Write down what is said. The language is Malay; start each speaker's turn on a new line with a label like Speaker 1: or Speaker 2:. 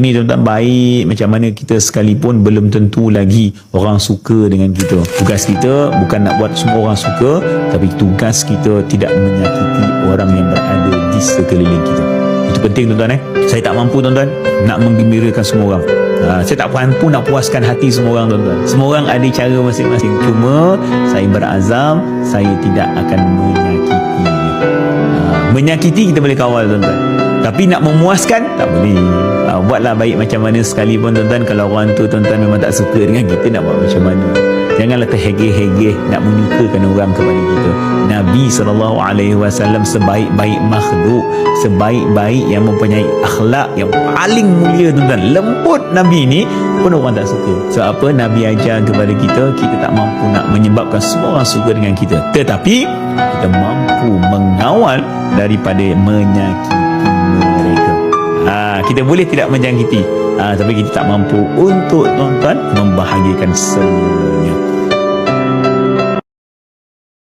Speaker 1: ni tuan-tuan, baik macam mana kita sekalipun belum tentu lagi orang suka dengan kita. Tugas kita bukan nak buat semua orang suka, tapi tugas kita tidak menyakiti orang yang berada di sekeliling kita. Itu penting tuan-tuan. Saya tak mampu tuan-tuan nak menggembirakan semua orang. Saya tak mampu nak puaskan hati semua orang tuan-tuan. Semua orang ada cara masing-masing. Cuma saya berazam saya tidak akan menyakitinya. Menyakiti kita boleh kawal tuan-tuan, tapi nak memuaskan tak boleh. Buatlah baik macam mana sekalipun tuan-tuan. Kalau orang tu tuan-tuan memang tak suka dengan kita, nak buat macam mana? Janganlah terhegeh-hegeh nak menyukakan orang kepada kita. Nabi SAW sebaik-baik makhluk, sebaik-baik yang mempunyai akhlak yang paling mulia tuan-tuan, lembut Nabi ni pun orang tak suka. Sebab apa? Nabi ajar kepada kita, kita tak mampu nak menyebabkan semua orang suka dengan kita, tetapi kita mampu mengawal daripada menyakiti mereka. Kita boleh tidak menjangkiti, tapi kita tak mampu untuk tuan-tuan membahagiakan semuanya.